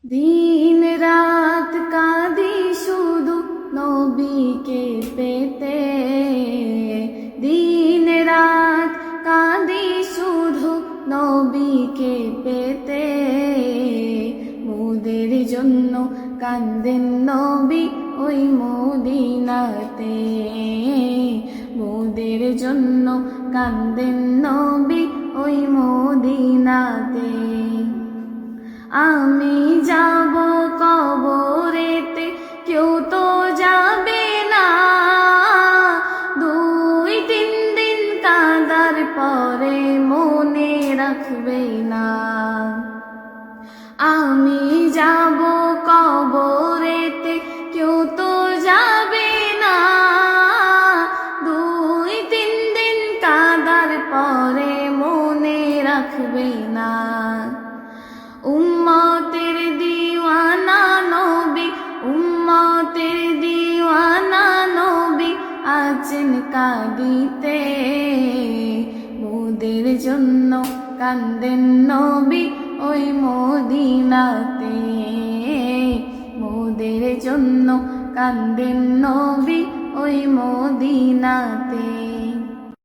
দিন রাত কাঁদি শুধু নবীকে পেতে, দিন রাত কাঁদি শুধু নবীকে পেতে। মোদের জন্য কান্দেন নবী ওই মদিনাতে, মোদের জন্য কান্দেন নবী ওই মদিনাতে। আমি যাব কবরেতে, কেউ তো যাবে না, 2-3 দিন কাঁদার পরে মনে রাখবে না। আমি যাব কবরেতে, কেউ তো যাবে না, 2-3 দিন কাঁদার পরে মনে রাখবে না। উম্মতের দিওয়ানা নবী, উম্মতের দিওয়ানা নবী আছেন কাঁদিতে। মোদের জন্য কান্দেন নবী ওই মদিনাতে, মোদের জন্য কান্দেন নবী ওই মদিনাতে।